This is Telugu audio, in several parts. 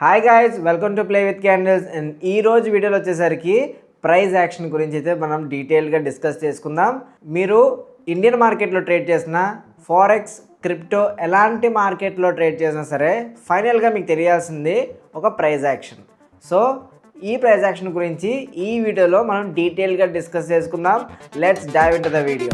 Hi guys, welcome to play with candles. And ఈ రోజు వీడియోలో వచ్చేసరికి ప్రైస్ యాక్షన్ గురించి అయితే మనం డీటెయిల్గా డిస్కస్ చేసుకుందాం. మీరు ఇండియన్ మార్కెట్లో ట్రేడ్ చేసిన ఫారెక్స్, క్రిప్టో ఎలాంటి మార్కెట్లో ట్రేడ్ చేసినా సరే ఫైనల్గా మీకు తెలియాల్సింది ఒక ప్రైస్ యాక్షన్. సో ఈ ప్రైస్ యాక్షన్ గురించి ఈ వీడియోలో మనం డీటెయిల్గా డిస్కస్ చేసుకుందాం. Let's dive into the video.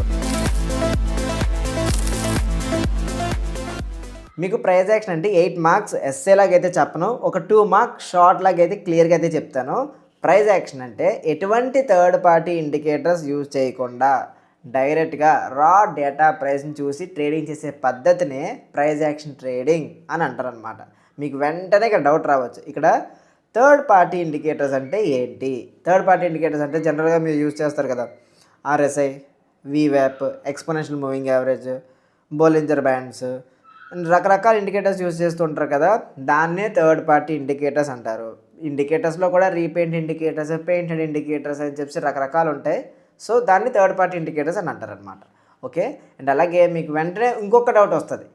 మీకు ప్రైస్ యాక్షన్ అంటే 8 మార్క్స్ ఎస్ఏ లాగైతే చెప్పను, ఒక 2 మార్క్స్ షార్ట్ లాగైతే క్లియర్గా అయితే చెప్తాను. ప్రైస్ యాక్షన్ అంటే ఎటువంటి థర్డ్ పార్టీ ఇండికేటర్స్ యూజ్ చేయకుండా డైరెక్ట్గా రా డేటా ప్రైస్ని చూసి ట్రేడింగ్ చేసే పద్ధతినే ప్రైస్ యాక్షన్ ట్రేడింగ్ అని అంటారు అనమాట. మీకు వెంటనే ఇక్కడ డౌట్ రావచ్చు, ఇక్కడ థర్డ్ పార్టీ ఇండికేటర్స్ అంటే ఏంటి? థర్డ్ పార్టీ ఇండికేటర్స్ అంటే జనరల్గా మీరు యూజ్ చేస్తారు కదా, ఆర్ఎస్ఐ, వీవ్యాప్, exponential moving average, Bollinger bands, రకరకాల ఇండికేటర్స్ యూజ్ చేస్తుంటారు కదా, దాన్నే థర్డ్ పార్టీ ఇండికేటర్స్ అంటారు. ఇండికేటర్స్లో కూడా రీపెయింట్ ఇండికేటర్స్, పెయింటెడ్ ఇండికేటర్స్ అని చెప్పి రకరకాలు ఉంటాయి. సో దాన్ని థర్డ్ పార్టీ ఇండికేటర్స్ అని అంటారు అనమాట. ఓకే, అండ్ అలాగే మీకు వెంటనే ఇంకొక డౌట్ వస్తుంది,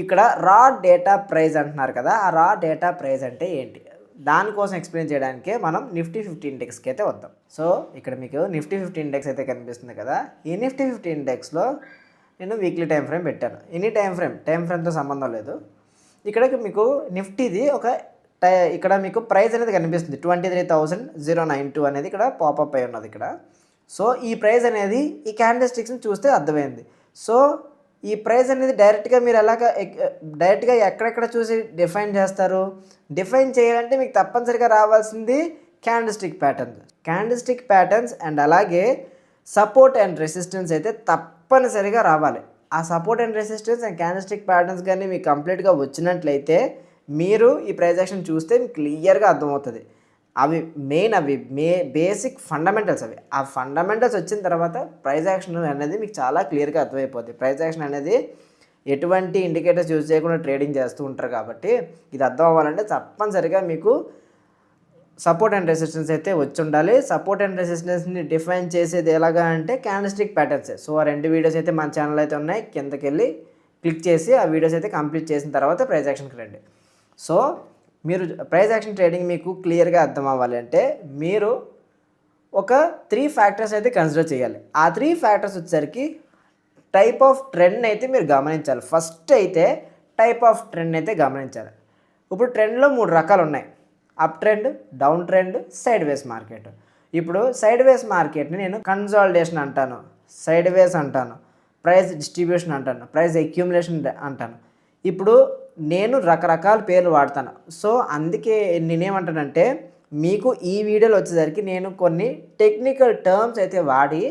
ఇక్కడ రా డేటా ప్రైస్ అంటున్నారు కదా, ఆ రా డేటా ప్రైస్ అంటే ఏంటి? దానికోసం ఎక్స్ప్లెయిన్ చేయడానికే మనం నిఫ్టీ 50 ఇండెక్స్కి అయితే వద్దాం. సో ఇక్కడ మీకు నిఫ్టీ 50 ఇండెక్స్ అయితే కనిపిస్తుంది కదా, ఈ నిఫ్టీ 50 ఇండెక్స్లో నేను వీక్లీ టైం ఫ్రేమ్ పెట్టాను. ఎనీ టైం ఫ్రేమ్తో సంబంధం లేదు. ఇక్కడ మీకు నిఫ్టీది ఇక్కడ మీకు ప్రైస్ అనేది కనిపిస్తుంది 23,092 అనేది ఇక్కడ పాపప్ అయి ఉన్నది ఇక్కడ. సో ఈ ప్రైస్ అనేది ఈ క్యాండిల్ స్టిక్స్ని చూస్తే అర్థమైంది. సో ఈ ప్రైస్ అనేది డైరెక్ట్గా మీరు డైరెక్ట్గా ఎక్కడెక్కడ చూసి డిఫైన్ చేస్తారు? డిఫైన్ చేయాలంటే మీకు తప్పనిసరిగా రావాల్సింది క్యాండిల్ స్టిక్ ప్యాటర్న్స్ అండ్ అలాగే సపోర్ట్ అండ్ రెసిస్టెన్స్ అయితే తప్పనిసరిగా రావాలి. ఆ support and resistance and candle stick patterns కానీ మీకు కంప్లీట్గా వచ్చినట్లయితే మీరు ఈ ప్రైస్ యాక్షన్ చూస్తే మీకు క్లియర్గా అర్థమవుతుంది. అవి బేసిక్ ఫండమెంటల్స్. ఆ ఫండమెంటల్స్ వచ్చిన తర్వాత ప్రైస్ యాక్షన్ అనేది మీకు చాలా క్లియర్గా అర్థమైపోతుంది. ప్రైస్ యాక్షన్ అనేది ఎటువంటి ఇండికేటర్స్ యూజ్ చేయకుండా ట్రేడింగ్ చేస్తూ ఉంటారు కాబట్టి ఇది అర్థం అవ్వాలంటే తప్పనిసరిగా మీకు సపోర్ట్ అండ్ రెసిస్టెన్స్ అయితే వచ్చి ఉండాలి. సపోర్ట్ అండ్ రెసిస్టెన్స్ని డిఫైన్ చేసేది ఎలాగా అంటే క్యాండిల్ స్టిక్ ప్యాటర్న్స్. సో ఆ 2 వీడియోస్ అయితే మన ఛానల్ అయితే ఉన్నాయి, కిందకి వెళ్ళి క్లిక్ చేసి ఆ వీడియోస్ అయితే కంప్లీట్ చేసిన తర్వాత ప్రైస్ యాక్షన్కి రండి. సో మీరు ప్రైస్ యాక్షన్ ట్రేడింగ్ మీకు క్లియర్గా అర్థం అవ్వాలి అంటే మీరు ఒక 3 ఫ్యాక్టర్స్ అయితే కన్సిడర్ చేయాలి. ఆ 3 ఫ్యాక్టర్స్ వచ్చేసరికి టైప్ ఆఫ్ ట్రెండ్ అయితే మీరు గమనించాలి. ఫస్ట్ అయితే టైప్ ఆఫ్ ట్రెండ్ అయితే గమనించాలి. ఇప్పుడు ట్రెండ్లో 3 రకాలు ఉన్నాయి, up trend, down trend, side వేస్ మార్కెట్. ఇప్పుడు సైడ్ వేస్ మార్కెట్ని నేను కన్సాలిడేషన్ అంటాను, సైడ్ వేస్ అంటాను, ప్రైస్ డిస్ట్రిబ్యూషన్ అంటాను, ప్రైస్ అక్యూములేషన్ అంటాను. ఇప్పుడు నేను రకరకాల పేర్లు వాడతాను. సో అందుకే నేనేమంటానంటే మీకు ఈ వీడియోలో వచ్చేసరికి నేను కొన్ని టెక్నికల్ టర్మ్స్ అయితే వాడి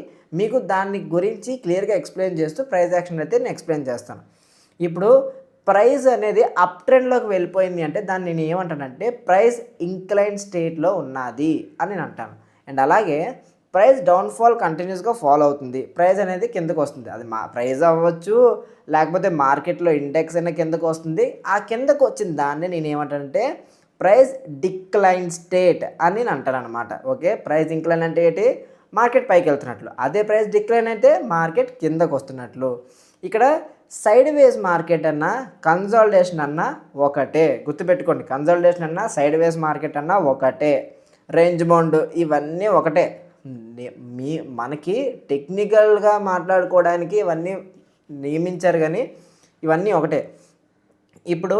మీకు దాని గురించి క్లియర్గా ఎక్స్ప్లెయిన్ చేస్తూ ప్రైస్ యాక్షన్ అయితే నేను ఎక్స్ప్లెయిన్ చేస్తాను. ఇప్పుడు ప్రైస్ అనేది అప్ ట్రెండ్లోకి వెళ్ళిపోయింది అంటే దాన్ని నేను ఏమంటానంటే ప్రైస్ ఇంక్లైన్ స్టేట్లో ఉన్నది అని నేను అంటాను. అండ్ అలాగే ప్రైస్ డౌన్ఫాల్ కంటిన్యూస్గా ఫాలో అవుతుంది, ప్రైస్ అనేది కిందకు వస్తుంది. అది ప్రైస్ అవ్వచ్చు, లేకపోతే మార్కెట్లో ఇండెక్స్ అయినా కిందకు వస్తుంది. ఆ కిందకు వచ్చిన దాన్ని నేను ఏమంటానంటే ప్రైస్ డిక్లైన్ స్టేట్ అని నేను అంటాను అనమాట. ఓకే, ప్రైస్ ఇంక్లైన్ అంటే ఏంటి? మార్కెట్ పైకి వెళ్తున్నట్లు. అదే ప్రైస్ డిక్లైన్ అయితే మార్కెట్ కిందకు వస్తున్నట్లు. ఇక్కడ సైడ్ వేస్ మార్కెట్ అన్నా కన్సాలిడేషన్ అన్నా ఒకటే, గుర్తుపెట్టుకోండి. కన్సాలిడేషన్ అన్నా సైడ్ వేస్ మార్కెట్ అన్నా ఒకటే, రేంజ్ బౌండ్ ఇవన్నీ ఒకటే. మనకి టెక్నికల్గా మాట్లాడుకోవడానికి ఇవన్నీ నియమించారు కానీ ఇవన్నీ ఒకటే. ఇప్పుడు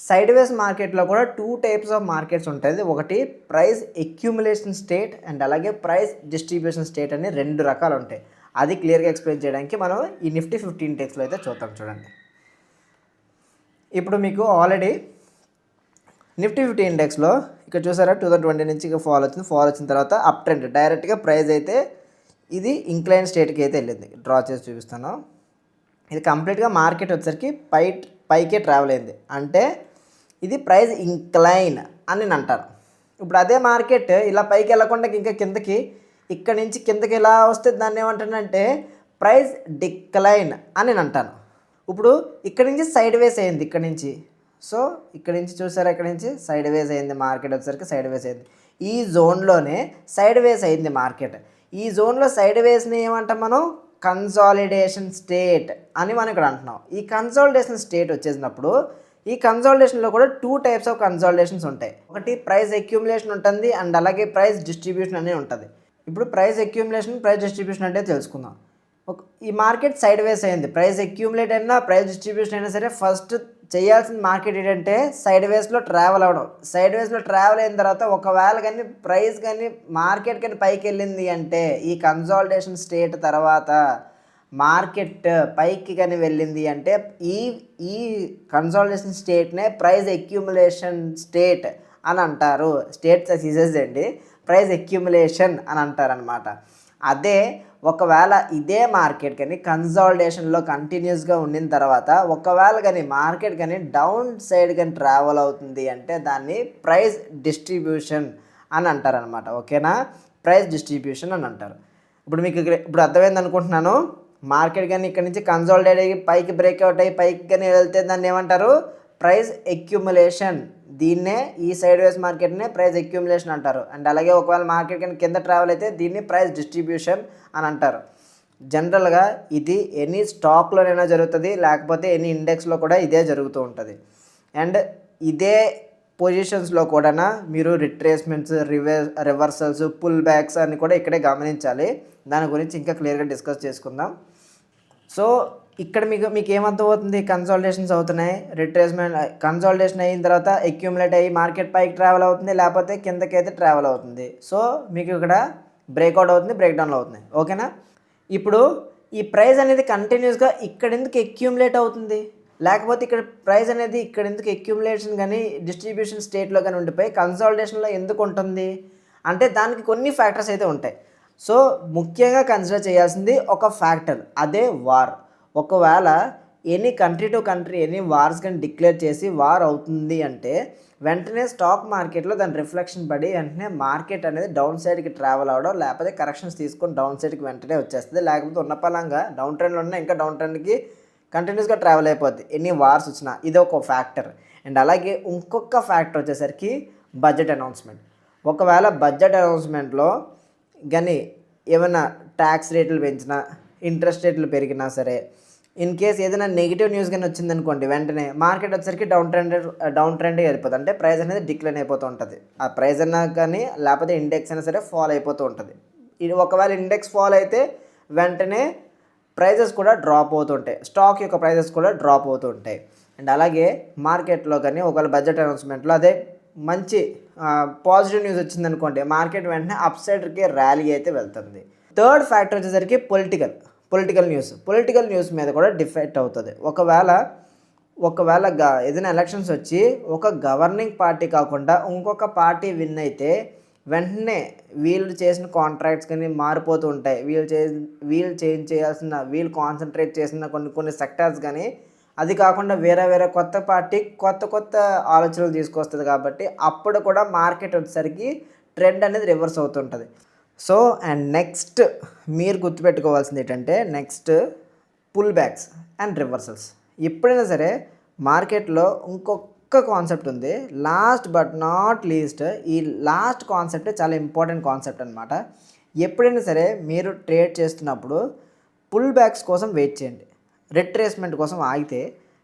సైడ్ వేస్ మార్కెట్లో కూడా 2 టైప్స్ ఆఫ్ మార్కెట్స్ ఉంటుంది. ఒకటి ప్రైస్ అక్యూములేషన్ స్టేట్ అండ్ అలాగే ప్రైస్ డిస్ట్రిబ్యూషన్ స్టేట్ అని 2 రకాలు ఉంటాయి. అది క్లియర్గా ఎక్స్ప్లెయిన్ చేయడానికి మనం ఈ నిఫ్టీ 50 ఇండెక్స్లో అయితే చూద్దాం. చూడండి, ఇప్పుడు మీకు ఆల్రెడీ నిఫ్టీ 50 ఇండెక్స్లో ఇక్కడ చూసారా 2020 నుంచి ఫాల్ వచ్చిన తర్వాత అప్ ట్రెండ్ డైరెక్ట్గా ప్రైస్ అయితే ఇది ఇంక్లైన్ స్టేట్కి అయితే వెళ్ళింది. డ్రా చేసి చూపిస్తాను. ఇది కంప్లీట్గా మార్కెట్ వచ్చేసరికి పైకే ట్రావెల్ అయింది అంటే ఇది ప్రైస్ ఇంక్లైన్ అని నేను అంటాను. ఇప్పుడు అదే మార్కెట్ ఇలా పైకి వెళ్ళకుండా ఇంకా కిందకి ఇక్కడ నుంచి కిందకి ఎలా వస్తే దాన్ని ఏమంటానంటే ప్రైస్ డిక్లైన్ అని నేను అంటాను. ఇప్పుడు ఇక్కడ నుంచి సైడ్ వేస్ అయింది, ఇక్కడ నుంచి. సో ఇక్కడ నుంచి చూసారా, ఇక్కడ నుంచి సైడ్ వేస్ అయింది మార్కెట్ వచ్చేసరికి సైడ్ వేస్ అయింది. ఈ జోన్లోనే సైడ్ వేస్ అయింది మార్కెట్. ఈ జోన్లో సైడ్ వేస్ని ఏమంటాం మనం? కన్సాలిడేషన్ స్టేట్ అని మనం ఇక్కడ అంటున్నాం. ఈ కన్సాలిడేషన్ స్టేట్ వచ్చేసినప్పుడు ఈ కన్సాలిడేషన్లో కూడా 2 టైప్స్ ఆఫ్ కన్సాలిడేషన్స్ ఉంటాయి. ఒకటి ప్రైస్ అక్యూములేషన్ ఉంటుంది అండ్ అలాగే ప్రైస్ డిస్ట్రిబ్యూషన్ అనేది ఉంటుంది. ఇప్పుడు ప్రైస్ అక్యూములేషన్, ప్రైస్ డిస్ట్రిబ్యూషన్ అంటే తెలుసుకుందాం. ఈ మార్కెట్ సైడ్ వేస్ అయింది. ప్రైస్ అక్యూములేట్ అయినా ప్రైస్ డిస్ట్రిబ్యూషన్ అయినా సరే ఫస్ట్ చేయాల్సిన మార్కెట్ ఏంటంటే సైడ్ వేస్లో ట్రావెల్ అవ్వడం. సైడ్ వేస్లో ట్రావెల్ అయిన తర్వాత ఒకవేళ కానీ ప్రైస్ కానీ మార్కెట్ కానీ పైకి వెళ్ళింది అంటే ఈ కన్సాలిడేషన్ స్టేట్ తర్వాత మార్కెట్ పైకి కానీ వెళ్ళింది అంటే ఈ ఈ కన్సాలిడేషన్ స్టేట్నే ప్రైస్ అక్యూములేషన్ స్టేట్ అని అంటారు. స్టేట్ తీసేసేయండి, ప్రైస్ అక్యూములేషన్ అని అంటారనమాట. అదే ఒకవేళ ఇదే మార్కెట్ కానీ కన్సాలిడేషన్లో కంటిన్యూస్గా ఉండిన తర్వాత ఒకవేళ కానీ మార్కెట్ కానీ డౌన్ సైడ్ కానీ ట్రావెల్ అవుతుంది అంటే దాన్ని ప్రైస్ డిస్ట్రిబ్యూషన్ అని అంటారనమాట. ఓకేనా, ప్రైస్ డిస్ట్రిబ్యూషన్ అని అంటారు. ఇప్పుడు మీకు ఇప్పుడు అర్థమైంది అనుకుంటున్నాను. మార్కెట్ కానీ ఇక్కడ నుంచి కన్సాలిడేట్ అయ్యి పైకి బ్రేక్అవుట్ అయ్యి పైకి కానీ వెళ్తే దాన్ని ఏమంటారు, ప్రైస్ అక్యూములేషన్. దీన్నే ఈ సైడ్ వేస్ మార్కెట్నే ప్రైస్ అక్యూములేషన్ అంటారు. అండ్ అలాగే ఒకవేళ మార్కెట్ కానీ కింద ట్రావెల్ అయితే దీన్ని ప్రైస్ డిస్ట్రిబ్యూషన్ అని అంటారు. జనరల్గా ఇది ఎనీ స్టాక్లోనైనా జరుగుతుంది, లేకపోతే ఎనీ ఇండెక్స్లో కూడా ఇదే జరుగుతూ ఉంటుంది. అండ్ ఇదే పొజిషన్స్లో కూడా మీరు రిట్రేస్మెంట్స్, రివర్సల్స్, పుల్ బ్యాక్స్ అని కూడా ఇక్కడే గమనించాలి. దాని గురించి ఇంకా క్లియర్గా డిస్కస్ చేసుకుందాం. సో ఇక్కడ మీకు ఏమర్థమవుతుంది, కన్సాలిడేషన్స్ అవుతున్నాయి, రిట్రేస్మెంట్ కన్సాలిడేషన్ అయిన తర్వాత అక్యూములేట్ అయ్యి మార్కెట్ పైకి ట్రావెల్ అవుతుంది, లేకపోతే కిందకైతే ట్రావెల్ అవుతుంది. సో మీకు ఇక్కడ బ్రేక్అవుట్ అవుతుంది, బ్రేక్డౌన్ అవుతుంది. ఓకేనా, ఇప్పుడు ఈ ప్రైస్ అనేది కంటిన్యూస్గా ఇక్కడ ఎందుకు అక్యూములేట్ అవుతుంది, లేకపోతే ఇక్కడ ప్రైస్ అనేది ఇక్కడ ఎందుకు అక్యూములేషన్ కానీ డిస్ట్రిబ్యూషన్ స్టేట్లో కానీ ఉండిపోయి కన్సాలిడేషన్లో ఎందుకు ఉంటుంది అంటే దానికి కొన్ని ఫ్యాక్టర్స్ అయితే ఉంటాయి. సో ముఖ్యంగా కన్సిడర్ చేయాల్సింది ఒక ఫ్యాక్టర్, అదే వార్. ఒకవేళ any country to country any wars కానీ డిక్లేర్ చేసి వార్ అవుతుంది అంటే వెంటనే స్టాక్ మార్కెట్లో దాని రిఫ్లెక్షన్ పడి వెంటనే మార్కెట్ అనేది డౌన్ సైడ్కి ట్రావెల్ అవ్వడం, లేకపోతే కరెక్షన్స్ తీసుకొని డౌన్ సైడ్కి వెంటనే వచ్చేస్తుంది. లేకపోతే ఉన్న పలంగా డౌన్ ట్రెండ్లో ఉన్న ఇంకా డౌన్ ట్రెండ్కి కంటిన్యూస్గా ట్రావెల్ అయిపోద్ది ఎన్ని వార్స్ వచ్చినా. ఇది ఒక ఫ్యాక్టర్. అండ్ అలాగే ఇంకొక ఫ్యాక్టర్ వచ్చేసరికి బడ్జెట్ అనౌన్స్మెంట్. ఒకవేళ బడ్జెట్ అనౌన్స్మెంట్లో కానీ ఏమైనా ట్యాక్స్ రేట్లు పెంచినా, ఇంట్రెస్ట్ రేట్లు పెరిగినా సరే, ఇన్ కేస్ ఏదైనా నెగిటివ్ న్యూస్ కానీ వచ్చిందనుకోండి వెంటనే మార్కెట్ వచ్చేసరికి డౌన్ ట్రెండ్గా వెళ్ళిపోతుంది. అంటే ప్రైస్ అనేది డిక్లైన్ అయిపోతూ ఉంటుంది. ఆ ప్రైస్ అయినా కానీ లేకపోతే ఇండెక్స్ అయినా సరే ఫాల్ అయిపోతూ ఉంటుంది. ఇది ఒకవేళ ఇండెక్స్ ఫాల్ అయితే వెంటనే ప్రైజెస్ కూడా డ్రాప్ అవుతుంటాయి, స్టాక్ యొక్క ప్రైజెస్ కూడా డ్రాప్ అవుతూ ఉంటాయి. అండ్ అలాగే మార్కెట్లో కానీ ఒకవేళ బడ్జెట్ అనౌన్స్మెంట్లో అదే మంచి పాజిటివ్ న్యూస్ వచ్చిందనుకోండి మార్కెట్ వెంటనే అప్ సైడ్కి ర్యాలీ అయితే వెళ్తుంది. థర్డ్ ఫ్యాక్టర్ వచ్చేసరికి పొలిటికల్ న్యూస్ మీద కూడా డిఫెక్ట్ అవుతుంది. ఒకవేళ ఏదైనా ఎలక్షన్స్ వచ్చి ఒక గవర్నింగ్ పార్టీ కాకుండా ఇంకొక పార్టీ విన్ అయితే వెంటనే వీళ్ళు చేసిన కాంట్రాక్ట్స్ కానీ మారిపోతూ ఉంటాయి. వీళ్ళు చేంజ్ చేయాల్సిన, వీళ్ళు కాన్సన్ట్రేట్ చేసిన కొన్ని సెక్టార్స్ కానీ అది కాకుండా వేరే కొత్త పార్టీ కొత్త ఆలోచనలు తీసుకొస్తుంది. కాబట్టి అప్పుడు కూడా మార్కెట్ వచ్చేసరికి ట్రెండ్ అనేది రివర్స్ అవుతుంటుంది. సో అండ్ నెక్స్ట్ మీరు గుర్తుపెట్టుకోవాల్సింది ఏంటంటే next pullbacks and reversals. ఎప్పుడైనా సరే మార్కెట్లో ఇంకొక కాన్సెప్ట్ ఉంది, లాస్ట్ బట్ నాట్ లీస్ట్. ఈ లాస్ట్ కాన్సెప్ట్ చాలా ఇంపార్టెంట్ కాన్సెప్ట్ అనమాట. ఎప్పుడైనా సరే మీరు ట్రేడ్ చేస్తున్నప్పుడు పుల్ బ్యాక్స్ కోసం వెయిట్ చేయండి. రిట్రేస్మెంట్ కోసం ఆగితే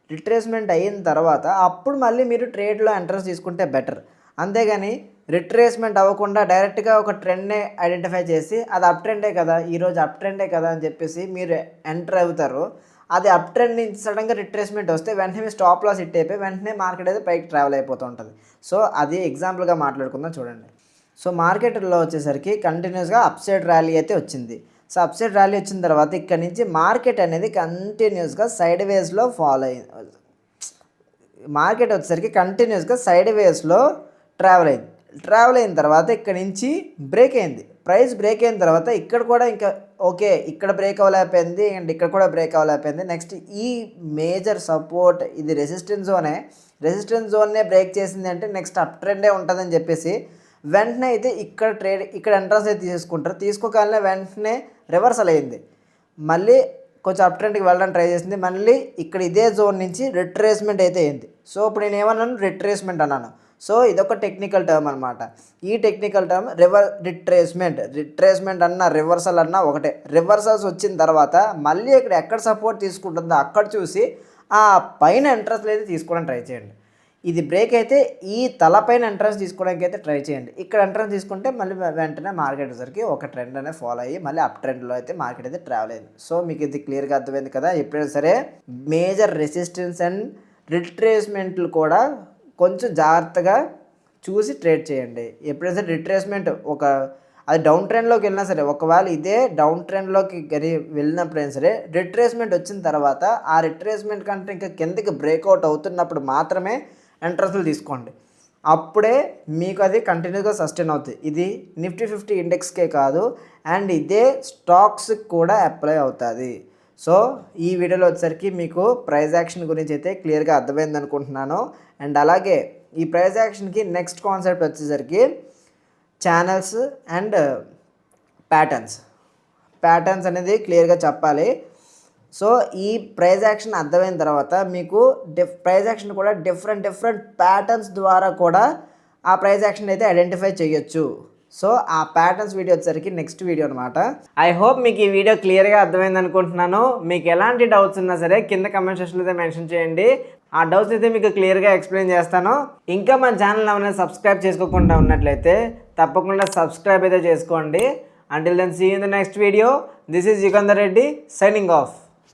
రిట్రేస్మెంట్ అయిన తర్వాత అప్పుడు మళ్ళీ మీరు ట్రేడ్లో ఎంట్రన్స్ తీసుకుంటే బెటర్. అంతేగాని రిట్రేస్మెంట్ అవ్వకుండా డైరెక్ట్గా ఒక ట్రెండ్నే ఐడెంటిఫై చేసి అది అప్ ట్రెండే కదా, ఈరోజు అప్ ట్రెండే కదా అని చెప్పేసి మీరు ఎంటర్ అవుతారు. అది అప్ ట్రెండ్ నుంచి సడన్గా రిట్రేస్మెంట్ వస్తే వెంటనే మీ స్టాప్ లాస్ హిట్ అయిపోయి వెంటనే మార్కెట్ అయితే పైకి ట్రావెల్ అయిపోతూ ఉంటుంది. సో అది ఎగ్జాంపుల్గా మాట్లాడుకుందాం చూడండి. సో మార్కెట్లో వచ్చేసరికి కంటిన్యూస్గా అప్ సైడ్ ర్యాలీ అయితే వచ్చింది. సో అప్ సైడ్ ర్యాలీ వచ్చిన తర్వాత ఇక్కడ నుంచి మార్కెట్ అనేది కంటిన్యూస్గా సైడ్ వేస్లో ఫాలో అయింది. మార్కెట్ వచ్చేసరికి కంటిన్యూస్గా సైడ్ వేస్లో ట్రావెల్ అయిన తర్వాత ఇక్కడ నుంచి బ్రేక్ అయింది. ప్రైస్ బ్రేక్ అయిన తర్వాత ఇక్కడ కూడా ఇంకా ఓకే, ఇక్కడ బ్రేక్ అవ్వలేకపోయింది అండ్ ఇక్కడ కూడా బ్రేక్ అవ్వలేకపోయింది. నెక్స్ట్ ఈ మేజర్ సపోర్ట్ ఇది రెసిస్టెన్స్ జోన్నే బ్రేక్ చేసింది అంటే నెక్స్ట్ అప్ ట్రెండే ఉంటుందని చెప్పేసి వెంటనే అయితే ఇక్కడ ఎంట్రన్స్ అయితే తీసుకోగానే వెంటనే రివర్సల్ అయింది. మళ్ళీ కొంచెం అప్ ట్రెండ్కి వెళ్ళడానికి ట్రై చేసింది. మళ్ళీ ఇక్కడ ఇదే జోన్ నుంచి రిట్రేస్మెంట్ అయితే అయింది. సో ఇప్పుడు నేను ఏమన్నాను, రిట్రేస్మెంట్ అన్నాను. సో ఇదొక టెక్నికల్ టర్మ్ అనమాట. ఈ టెక్నికల్ టర్మ్ రిట్రేస్మెంట్ అన్న రివర్సల్ అన్న ఒకటే. రివర్సల్స్ వచ్చిన తర్వాత మళ్ళీ ఇక్కడ ఎక్కడ సపోర్ట్ తీసుకుంటుందో అక్కడ చూసి ఆ పైన ఎంట్రన్స్లో అయితే తీసుకోవడానికి ట్రై చేయండి. ఇది బ్రేక్ అయితే ఈ తలపైన ఎంట్రన్స్ తీసుకోవడానికి అయితే ట్రై చేయండి. ఇక్కడ ఎంట్రన్స్ తీసుకుంటే మళ్ళీ వెంటనే మార్కెట్ వచ్చేసరికి ఒక ట్రెండ్ అనేది ఫాలో అయ్యి మళ్ళీ అప్ ట్రెండ్లో అయితే మార్కెట్ అయితే ట్రావెల్ అయింది. సో మీకు ఇది క్లియర్గా అర్థమైంది కదా. ఎప్పుడైనా సరే మేజర్ రెసిస్టెన్స్ అండ్ రిట్రేస్మెంట్లు కూడా కొంచెం జాగ్రత్తగా చూసి ట్రేడ్ చేయండి. ఎప్పుడైనా సరే రిట్రేస్మెంట్ అది డౌన్ ట్రెండ్లోకి వెళ్ళినా సరే, ఒకవేళ ఇదే డౌన్ ట్రెండ్లోకి కానీ వెళ్ళినప్పుడైనా సరే రిట్రేస్మెంట్ వచ్చిన తర్వాత ఆ రిట్రేస్మెంట్ కంటే ఇంకా కిందకి బ్రేక్అవుట్ అవుతున్నప్పుడు మాత్రమే ఎంట్రన్స్లు తీసుకోండి. అప్పుడే మీకు అది కంటిన్యూగా సస్టైన్ అవుతుంది. ఇది నిఫ్టీ 50 ఇండెక్స్కే కాదు, అండ్ ఇదే స్టాక్స్కి కూడా అప్లై అవుతుంది. సో ఈ వీడియోలో వచ్చేసరికి మీకు ప్రైస్ యాక్షన్ గురించి అయితే క్లియర్గా అర్థమైంది అనుకుంటున్నాను. అండ్ అలాగే ఈ ప్రైస్ యాక్షన్కి నెక్స్ట్ కాన్సెప్ట్ వచ్చేసరికి ఛానల్స్ అండ్ ప్యాటర్న్స్ అనేది క్లియర్గా చెప్పాలి. సో ఈ ప్రైస్ యాక్షన్ అర్థమైన తర్వాత మీకు ప్రైస్ యాక్షన్ కూడా డిఫరెంట్ ప్యాటర్న్స్ ద్వారా కూడా ఆ ప్రైస్ యాక్షన్ అయితే ఐడెంటిఫై చేయొచ్చు. సో ఆ ప్యాటర్న్స్ వీడియో వచ్చేసరికి నెక్స్ట్ వీడియో అనమాట. ఐ హోప్ మీకు ఈ వీడియో క్లియర్గా అర్థమైంది అనుకుంటున్నాను. మీకు ఎలాంటి డౌట్స్ ఉన్నా సరే కింద కమెంట్ సెక్షన్లో అయితే మెన్షన్ చేయండి. ఆ డౌట్స్ అయితే మీకు క్లియర్గా ఎక్స్ప్లెయిన్ చేస్తాను. ఇంకా మన ఛానల్ ఏమైనా సబ్స్క్రైబ్ చేసుకోకుండా ఉన్నట్లయితే తప్పకుండా సబ్స్క్రైబ్ అయితే చేసుకోండి. Until then, see you in the next video. This is Yugandhar Reddy signing off.